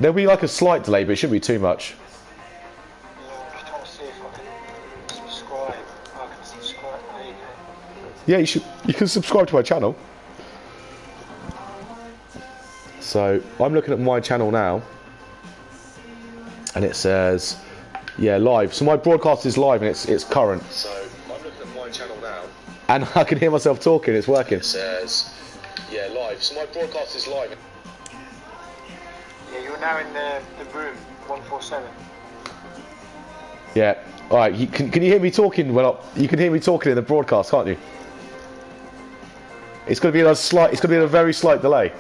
There'll be like a slight delay, but it shouldn't be too much. I'm just trying to see if I can subscribe. I can subscribe. There you go. Yeah, you can subscribe to my channel. So I'm looking at my channel now, and it says, yeah, live. So my broadcast is live and it's current. So I'm looking at my channel now, and I can hear myself talking. It's working. It says, yeah, live. So my broadcast is live. Yeah, you're now in the room 147. Yeah. All right. Can you hear me talking? Well, you can hear me talking in the broadcast, can't you? It's going to be a slight. It's going to be a very slight delay. Yeah,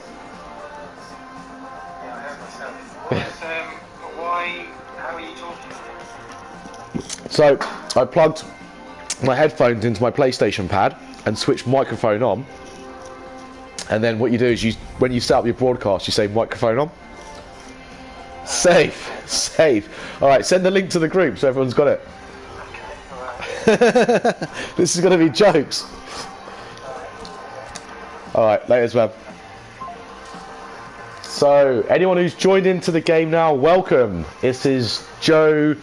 I heard myself. How are you talking? So I plugged my headphones into my PlayStation pad and switched microphone on. And then what you do is when you set up your broadcast, you say microphone on. Safe. All right, send the link to the group so everyone's got it. Okay, alright. This is going to be jokes. All right, laters, man. So, anyone who's joined into the game now, welcome. This is Joe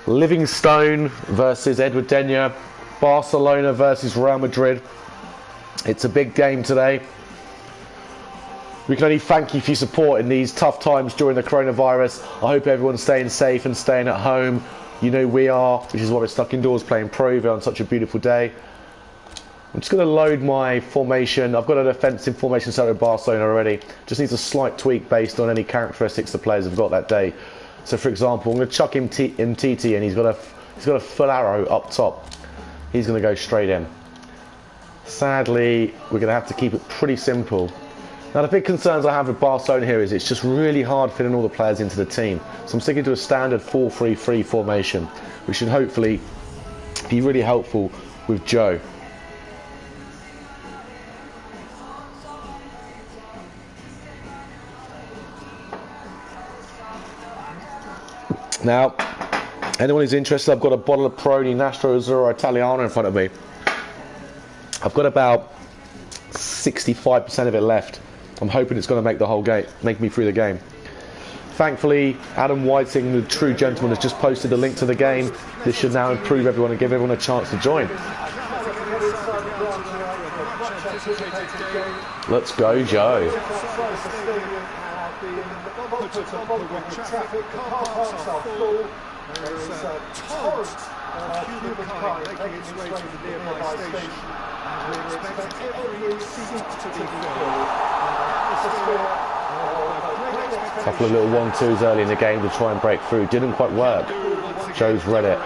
Livingstone versus ejdenyer, Barcelona versus Real Madrid. It's a big game today. We can only thank you for your support in these tough times during the coronavirus. I hope everyone's staying safe and staying at home. You know we are, which is why we're stuck indoors playing Pro Evo on such a beautiful day. I'm just going to load my formation. I've got an offensive formation set with Barcelona already. Just needs a slight tweak based on any characteristics the players have got that day. So for example, I'm going to chuck him TT and he's got a full arrow up top. He's going to go straight in. Sadly, we're going to have to keep it pretty simple. Now the big concerns I have with Barcelona here is it's just really hard fitting all the players into the team. So I'm sticking to a standard 4-3-3 formation, which should hopefully be really helpful with Joe. Now, anyone who's interested, I've got a bottle of Peroni Nastro Azzurro Italiano in front of me. I've got about 65% of it left. I'm hoping it's going to make the whole game, make me through the game. Thankfully, Adam Whiting, the true gentleman, has just posted a link to the game. This should now improve everyone and give everyone a chance to join. Let's go, Joe. Couple of little 1-2s early in the game to try and break through. Didn't quite work. Joe's read it.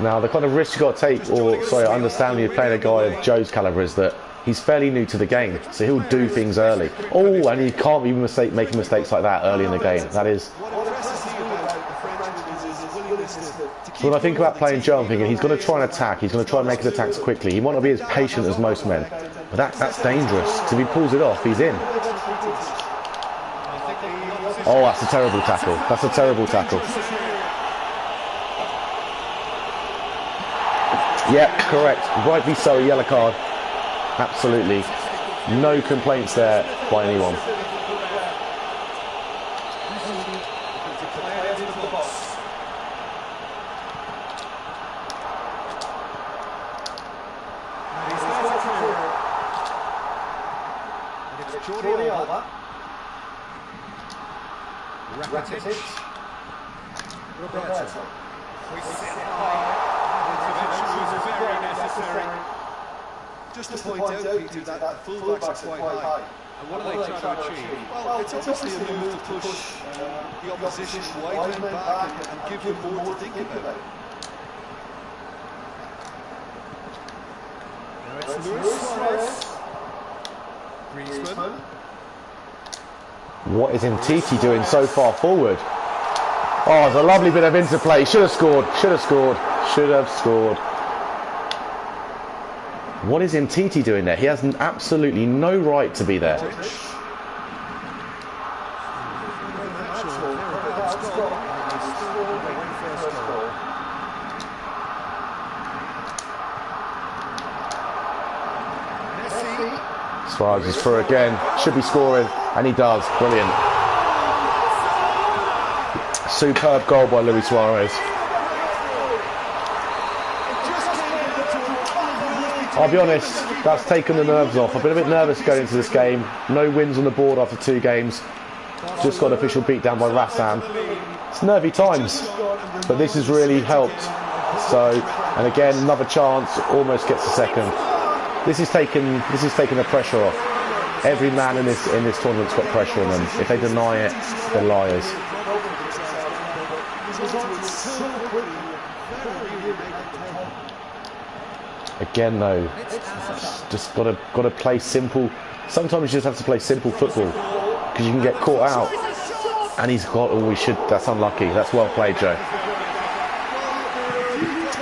Now the kind of risk you got to take, or sorry, I understand when you're playing a guy of Joe's caliber, is that he's fairly new to the game, so he'll do things early. Oh, and he can't be making mistakes like that early in the game. That is. So when I think about playing Joe, I'm thinking he's going to try and attack. He's going to try and make his attacks quickly. He might not be as patient as most men, but that's dangerous. Because if he pulls it off, he's in. Oh, that's a terrible tackle. That's a terrible tackle. Yep, correct. Rightly so, a yellow card. Absolutely. No complaints there by anyone. Roberto. We sit high. Intervention was very necessary. Just to point out, Peter, that fullbacks are quite high. And what are they trying to achieve? Well, it's obviously a move to push the opposition wider back and give them more to think about. Now it's Luis Suarez. Griezmann. What is Mtiti doing so far forward? Oh, it's a lovely bit of interplay. Should have scored. Should have scored. Should have scored. What is Mtiti doing there? He has absolutely no right to be there. Messi. Suarez is through again. Should be scoring, and he does. Brilliant. Superb goal by Luis Suarez. I'll be honest, that's taken the nerves off. I've been a bit nervous going into this game. No wins on the board after 2 games. Just got an official beatdown by Rassan. It's nervy times, but this has really helped. So, and again, another chance, almost gets a second. This is taking the pressure off. Every man in this tournament's got pressure on them. If they deny it, they're liars. Again, though, just got to play simple. Sometimes you just have to play simple football because you can get caught out. And he's got. Oh, we should. That's unlucky. That's well played, Joe.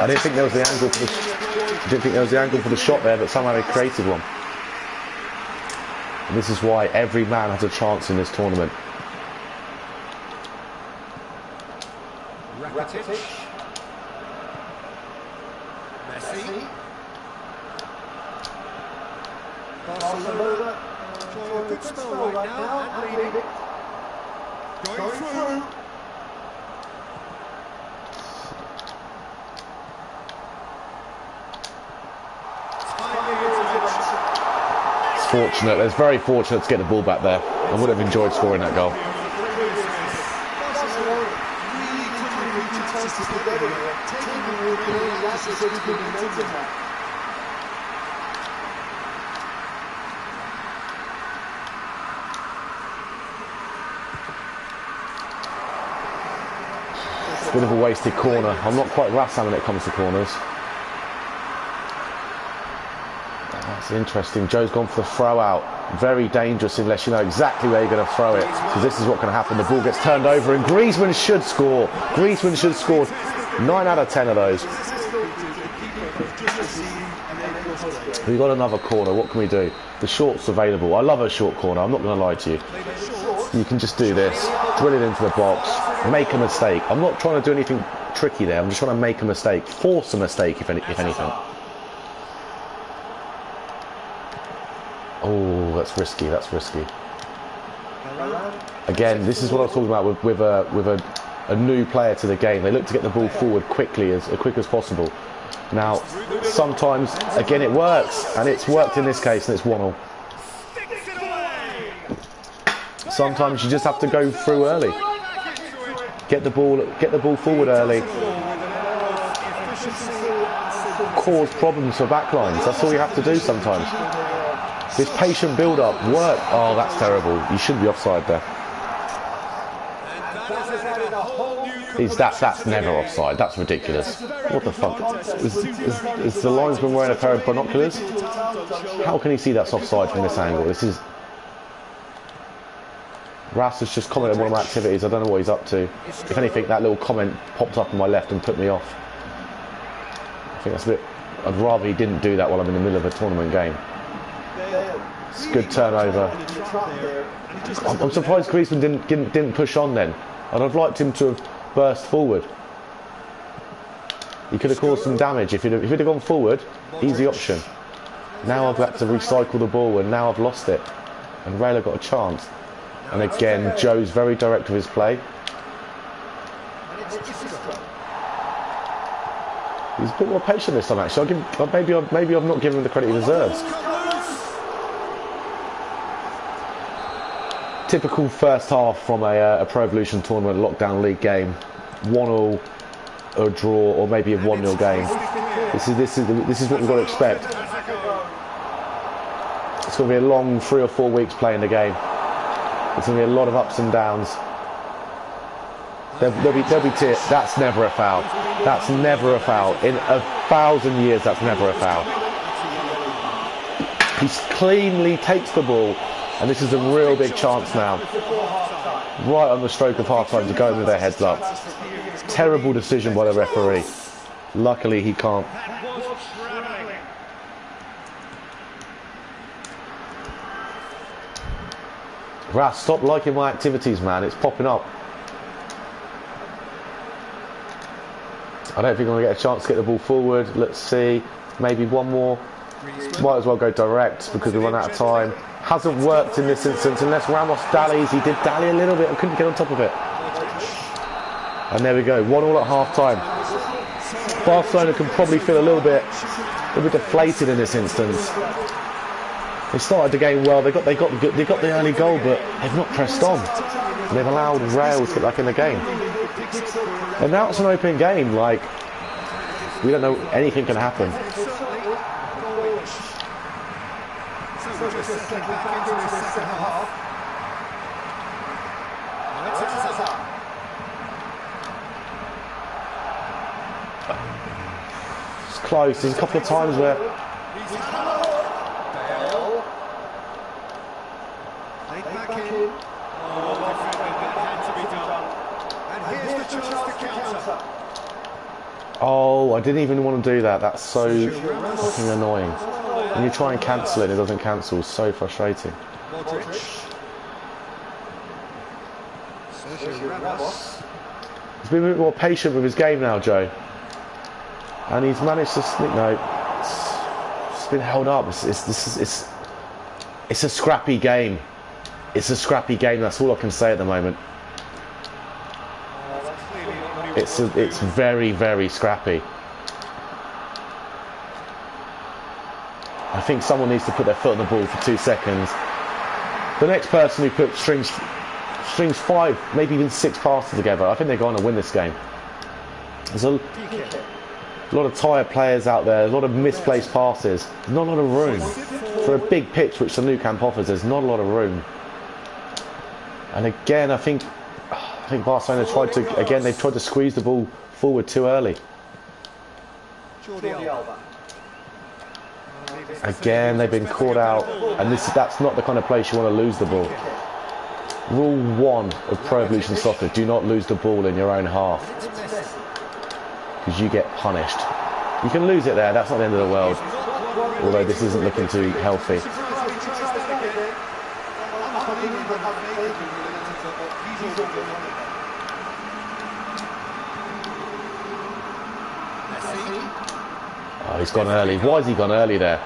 I didn't think there was the angle for the. I didn't think there was the angle for the shot there, but somehow they created one. And this is why every man has a chance in this tournament. Rakitic. Messi. Barcelona. Enjoying a good spell right now and leading. Going through. It's fortunate. It's very fortunate to get the ball back there. I would have enjoyed scoring that goal. Bit of a wasted corner. I'm not quite Rassan when it comes to corners. That's interesting. Joe's gone for the throw out. Very dangerous unless you know exactly where you're going to throw it. Because this is what can happen. The ball gets turned over and Griezmann should score. Griezmann should score 9 out of 10 of those. We've got another corner. What can we do? The short's available. I love a short corner. I'm not going to lie to you. You can just do this. Drill it into the box. Make a mistake. I'm not trying to do anything tricky there. I'm just trying to make a mistake. Force a mistake, if anything. Oh, that's risky. That's risky. Again, this is what I was talking about with a new player to the game. They look to get the ball forward quickly, as quick as possible. Now, sometimes, again, it works, and it's worked in this case, and it's 1-1. Sometimes you just have to go through early. Get the ball forward early. Cause problems for backlines. That's all you have to do sometimes. This patient build-up work. Oh, that's terrible. You shouldn't be offside there. That's never offside. That's ridiculous. What the fuck? Is the linesman wearing a pair of binoculars? How can he see that's offside from this angle? This is. Ras has just commented on one of my activities. I don't know what he's up to. If anything, that little comment popped up on my left and put me off. I think that's a bit. I'd rather he didn't do that while I'm in the middle of a tournament game. It's a good turnover. I'm surprised Griezmann didn't push on then. I'd have liked him to have burst forward. He could have caused some damage if he'd have gone forward. Easy option. Now I've had to recycle the ball and now I've lost it. And Rayla got a chance. And again, Joe's very direct with his play. He's a bit more patient this time, actually. Maybe I've not given him the credit he deserves. Typical first half from a Pro Evolution Tournament lockdown league game. 1-1, a draw, or maybe a 1-0 game. This is what we've got to expect. It's going to be a long 3 or 4 weeks playing the game. There's going to be a lot of ups and downs. There'll be tears. That's never a foul. That's never a foul. In 1,000 years, that's never a foul. He cleanly takes the ball, and this is a real big chance now. Right on the stroke of half-time to go in with their heads up. Terrible decision by the referee. Luckily, he can't. Ras, stop liking my activities, man. It's popping up. I don't think I'm going to get a chance to get the ball forward. Let's see. Maybe one more. Might as well go direct because we run out of time. Hasn't worked in this instance unless Ramos dallies. He did dally a little bit and couldn't get on top of it. And there we go, 1-1 at half time. Barcelona can probably feel a little bit deflated in this instance. They started the game well. They got the early goal, but they've not pressed on. They've allowed Real to get back in the game. And now it's an open game. Like, we don't know, anything can happen. It's close. There's a couple of times where oh, I didn't even want to do that. That's so fucking annoying. When you try and cancel it, it doesn't cancel. It's so frustrating. He's been a bit more patient with his game now, Joe. And he's managed to sneak. No, it's been held up. It's a scrappy game. It's a scrappy game. That's all I can say at the moment. It's very, very scrappy. I think someone needs to put their foot on the ball for 2 seconds. The next person who strings 5, maybe even 6 passes together, I think they're going to win this game. There's a lot of tired players out there, a lot of misplaced passes. There's not a lot of room. For a big pitch, which the new camp offers, there's not a lot of room. And again, I think Barcelona they've tried to squeeze the ball forward too early. Again, they've been caught out, and that's not the kind of place you want to lose the ball. Rule 1 of Pro Evolution Soccer: do not lose the ball in your own half, because you get punished. You can lose it there, that's not the end of the world, although this isn't looking too healthy. Oh, he's gone early. Why has he gone early there?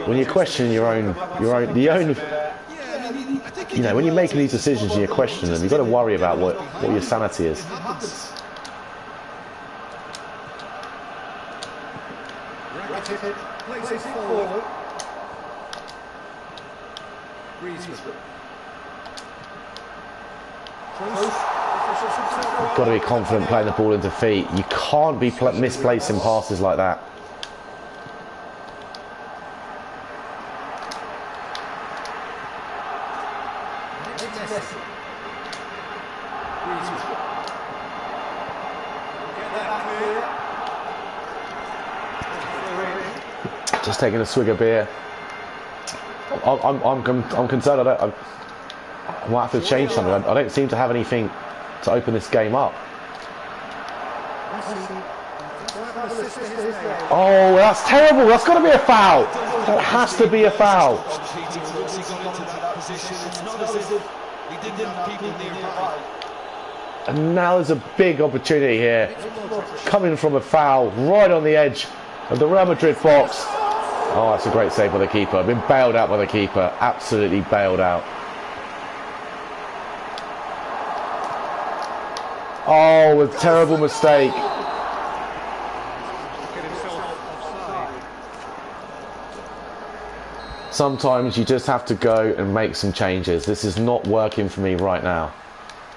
When you question your own, you know, when you're making these decisions and you question them, you've got to worry about what your sanity is. You've got to be confident playing the ball into feet. You can't be misplacing passes like that. Just taking a swig of beer. I'm concerned. I might have to change something. I don't seem to have anything to open this game up. Oh, that's terrible. That's got to be a foul. That has to be a foul. And now there's a big opportunity here, coming from a foul right on the edge of the Real Madrid box. Oh, that's a great save by the keeper. Been bailed out by the keeper. Absolutely bailed out. Oh, a terrible mistake. Sometimes you just have to go and make some changes. This is not working for me right now.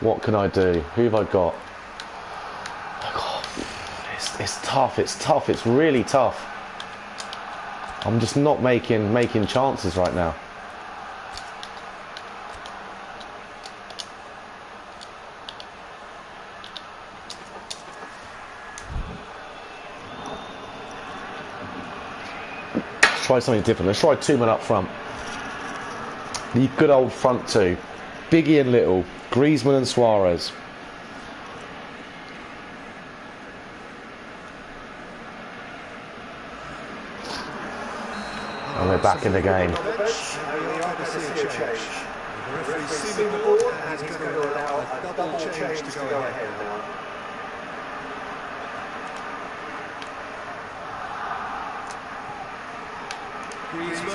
What can I do? Who have I got? Oh, it's tough. It's tough. It's really tough. I'm just not making chances right now. Let's try something different. Let's try 2 men up front. The good old front two. Biggie and Little. Griezmann and Suarez. And we're back in the game.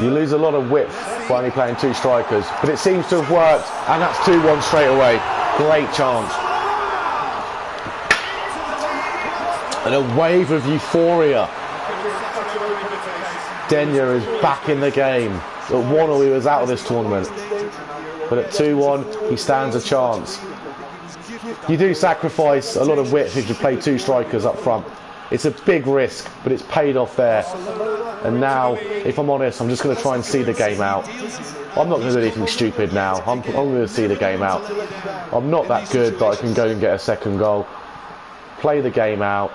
You lose a lot of width by only playing 2 strikers, but it seems to have worked, and that's 2-1 straight away. Great chance. And a wave of euphoria. Denyer is back in the game. At 1-0 he was out of this tournament, but at 2-1 he stands a chance. You do sacrifice a lot of width if you play 2 strikers up front. It's a big risk, but it's paid off there. And now, if I'm honest, I'm just going to try and see the game out. I'm not going to do anything stupid now. I'm going to see the game out. I'm not that good that I can go and get a second goal. Play the game out.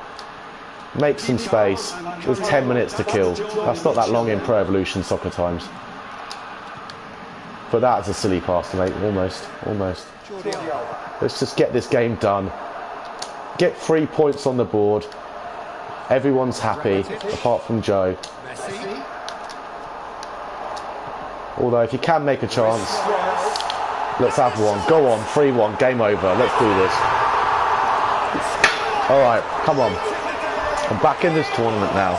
Make some space. There's 10 minutes to kill. That's not that long in Pro Evolution soccer times. But that's a silly pass to make, almost. Let's just get this game done. Get 3 points on the board. Everyone's happy, apart from Joe. Although, if you can make a chance, let's have one. Go on, 3-1, game over. Let's do this. Alright, come on. I'm back in this tournament now.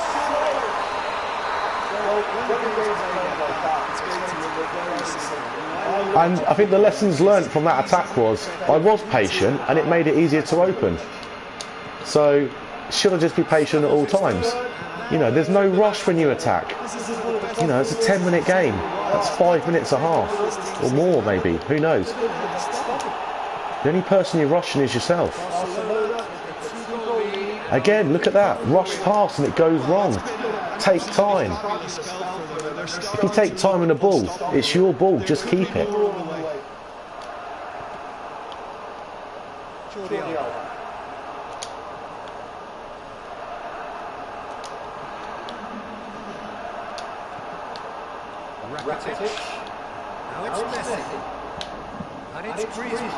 And I think the lessons learnt from that attack was, I was patient and it made it easier to open. So, should I just be patient at all times? You know, there's no rush when you attack. You know, it's a 10-minute game. That's 5 minutes a half. Or more, maybe. Who knows? The only person you're rushing is yourself. Again, look at that. Rush pass and it goes wrong. Take time. If you take time on the ball, it's your ball. Just keep it. Now it's Messi. And it's Griezmann.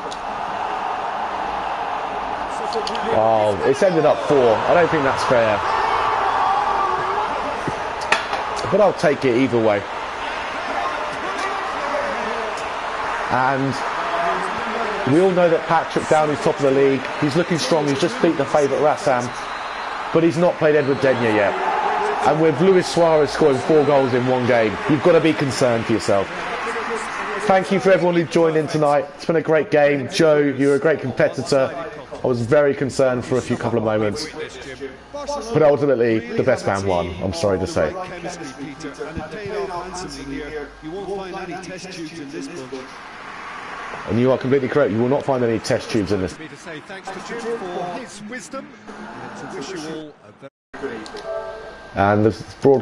Oh, it's ended up 4. I don't think that's fair. But I'll take it either way. And we all know that Patrick Downey's top of the league. He's looking strong. He's just beat the favourite Rassam. But he's not played ejdenyer yet. And with Luis Suarez scoring 4 goals in 1 game, you've got to be concerned for yourself. Thank you for everyone who joined in tonight. It's been a great game. Joe, you were a great competitor. I was very concerned for a couple of moments. But ultimately, the best man won, I'm sorry to say. And you are completely correct. You will not find any test tubes in this. And the broadcast